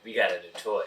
we got a new toy.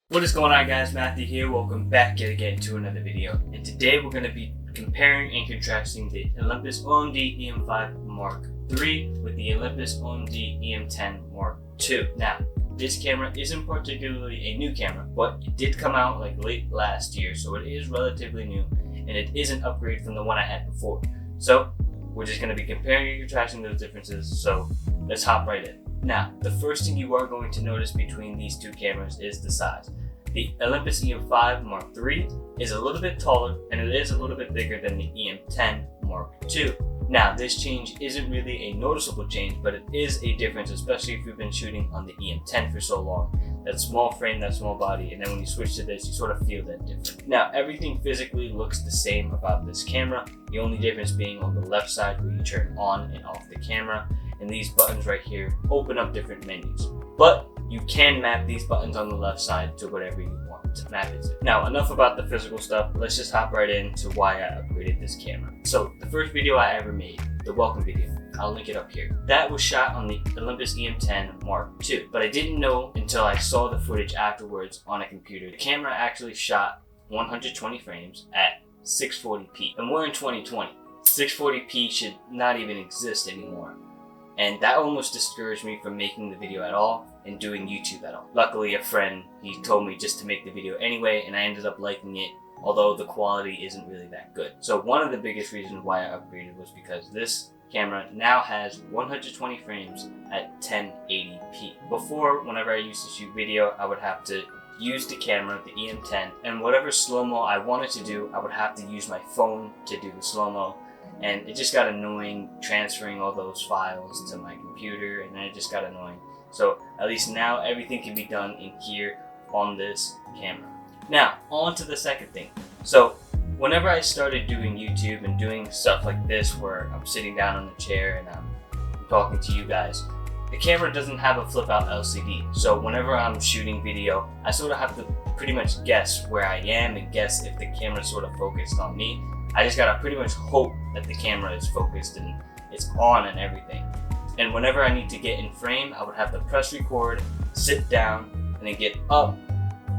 What is going on, guys? Matthew here. Welcome back yet again to another video. And today we're going to be comparing and contrasting the Olympus OMD E-M5 Mark III with the Olympus OMD E-M10 Mark II. Now, this camera isn't particularly a new camera, but it did come out like late last year, so it is relatively new, and it is an upgrade from the one I had before. So we're just going to be comparing and contrasting those differences, so let's hop right in. Now, the first thing you are going to notice between these two cameras is the size. The Olympus E-M5 Mark III is a little bit taller, and it is a little bit bigger than the E-M10 Mark II. Now, this change isn't really a noticeable change, but it is a difference, especially if you've been shooting on the E-M10 for so long. That small frame, that small body, and then when you switch to this, you sort of feel that difference. Now, everything physically looks the same about this camera, the only difference being on the left side where you turn on and off the camera, and these buttons right here open up different menus. But you can map these buttons on the left side to whatever you want to map it to. Now, enough about the physical stuff. Let's just hop right into why I upgraded this camera. So, the first video I ever made, the welcome video, I'll link it up here. That was shot on the Olympus E-M10 Mark II, but I didn't know until I saw the footage afterwards on a computer. The camera actually shot 120 frames at 640p, and we're in 2020. 640p should not even exist anymore. And that almost discouraged me from making the video at all and doing YouTube at all. Luckily, a friend, he told me just to make the video anyway, and I ended up liking it, although the quality isn't really that good. So one of the biggest reasons why I upgraded was because this camera now has 120 frames at 1080p. Before, whenever I used to shoot video, I would have to use the camera, the E-M10, and whatever slow-mo I wanted to do, I would have to use my phone to do the slow-mo. And it just got annoying transferring all those files to my computer, and then it just got annoying. So at least now everything can be done in here on this camera. Now, on to the second thing. So whenever I started doing YouTube and doing stuff like this where I'm sitting down on the chair and I'm talking to you guys, the camera doesn't have a flip out LCD. So whenever I'm shooting video, I sort of have to pretty much guess where I am and guess if the camera's sort of focused on me. I just gotta pretty much hope that the camera is focused and it's on and everything. And whenever I need to get in frame, I would have to press record, sit down, and then get up,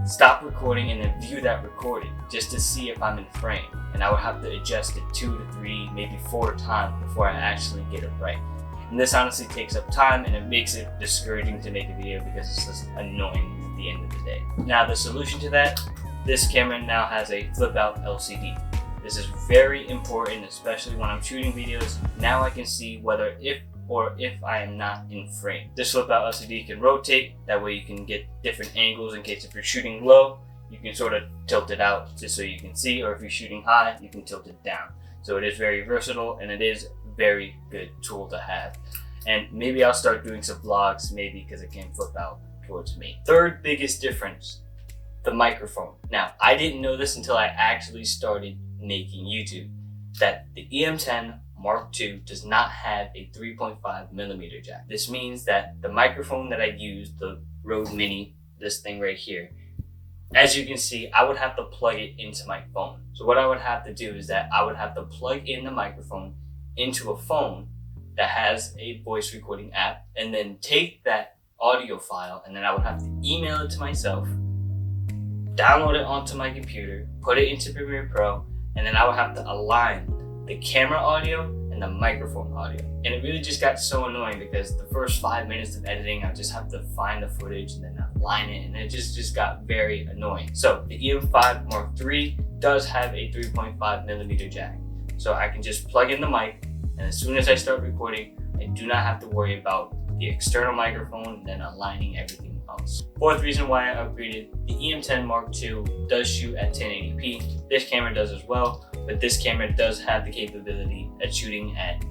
stop recording, and then view that recording just to see if I'm in frame. And I would have to adjust it 2 to 3, maybe 4 times before I actually get it right. And this honestly takes up time, and it makes it discouraging to make a video because it's just annoying at the end of the day. Now, the solution to that, this camera now has a flip out LCD. This is very important, especially when I'm shooting videos. Now I can see whether if I am not in frame. This flip out LCD can rotate, that way you can get different angles in case if you're shooting low, you can sort of tilt it out just so you can see, or if you're shooting high, you can tilt it down. So it is very versatile, and it is a very good tool to have. And maybe I'll start doing some vlogs, maybe because it can flip out towards me. Third biggest difference, the microphone. Now, I didn't know this until I actually started making YouTube, that the E-M10 Mark II does not have a 3.5mm jack. This means that the microphone that I use, the Rode Mini, this thing right here, as you can see, I would have to plug it into my phone. So what I would have to do is that I would have to plug in the microphone into a phone that has a voice recording app, and then take that audio file, and then I would have to email it to myself, download it onto my computer, put it into Premiere Pro, and then I would have to align the camera audio and the microphone audio. And it really just got so annoying because the first 5 minutes of editing, I just have to find the footage and then align it, and it just got very annoying. So the E-M5 Mark III does have a 3.5mm jack. So I can just plug in the mic, and as soon as I start recording, I do not have to worry about the external microphone and then aligning everything else. Fourth reason why I upgraded, the E-M10 Mark II does shoot at 1080p. This camera does as well, but this camera does have the capability at shooting at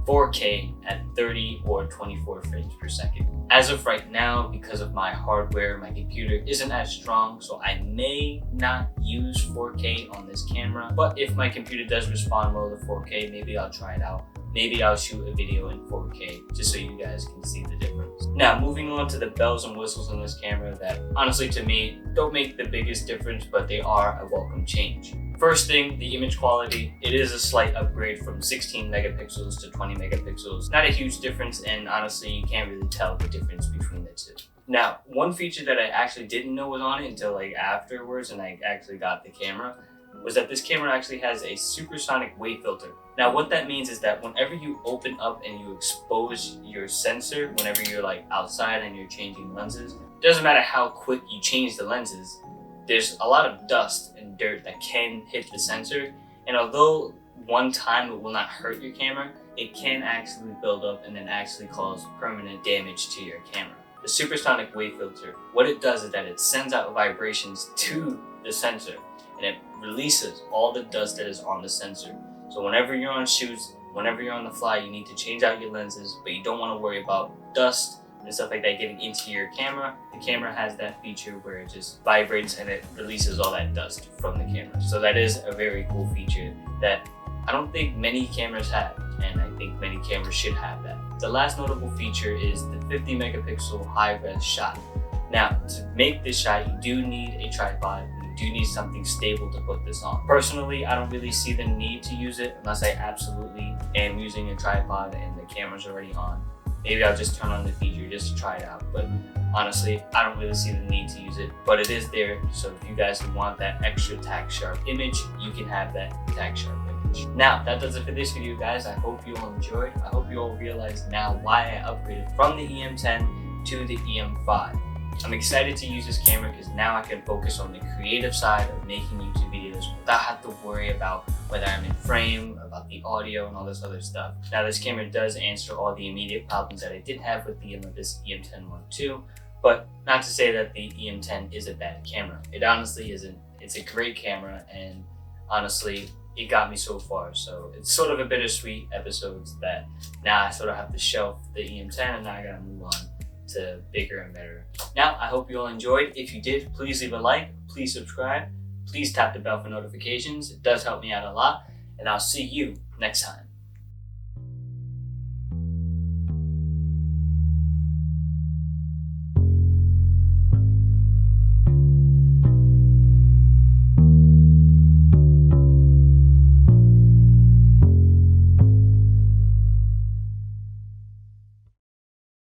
4K at 30 or 24 frames per second. As of right now, because of my hardware, my computer isn't as strong, so I may not use 4K on this camera, but if my computer does respond well to 4K, maybe I'll try it out. Maybe I'll shoot a video in 4K just so you guys can see the difference. Now, moving on to the bells and whistles on this camera that honestly to me don't make the biggest difference, but they are a welcome change. First thing, the image quality. It is a slight upgrade from 16 megapixels to 20 megapixels. Not a huge difference, and honestly, you can't really tell the difference between the two. Now, one feature that I actually didn't know was on it until like afterwards, and I actually got the camera, was that this camera actually has a supersonic wave filter. Now, what that means is that whenever you open up and you expose your sensor, whenever you're like outside and you're changing lenses, it doesn't matter how quick you change the lenses, there's a lot of dust and dirt that can hit the sensor, and although one time it will not hurt your camera, it can actually build up and then actually cause permanent damage to your camera. The supersonic wave filter, what it does is that it sends out vibrations to the sensor and it releases all the dust that is on the sensor. So whenever you're on shoots, whenever you're on the fly, you need to change out your lenses, but you don't want to worry about dust and stuff like that getting into your camera. The camera has that feature where it just vibrates and it releases all that dust from the camera. So that is a very cool feature that I don't think many cameras have, and I think many cameras should have that. The last notable feature is the 50 megapixel high-res shot. Now, to make this shot, you do need a tripod. You do need something stable to put this on. Personally, I don't really see the need to use it unless I absolutely am using a tripod and the camera's already on. Maybe I'll just turn on the feature just to try it out, but honestly, I don't really see the need to use it, but it is there. So if you guys want that extra tack sharp image, you can have that tack sharp image. Now, that does it for this video, guys. I hope you all enjoyed. I hope you all realize now why I upgraded from the E-M10 to the E-M5. I'm excited to use this camera because now I can focus on the creative side of making YouTube videos without having to worry about whether I'm in frame, about the audio, and all this other stuff. Now, this camera does answer all the immediate problems that I did have with the Olympus E-M10 Mark II, but not to say that the E-M10 is a bad camera. It honestly isn't. It's a great camera, and honestly, it got me so far. So it's sort of a bittersweet episodes that now I sort of have to shelf the E-M10 and now I gotta move on to bigger and better. Now, I hope you all enjoyed. If you did, please leave a like, please subscribe, please tap the bell for notifications. It does help me out a lot, and I'll see you next time.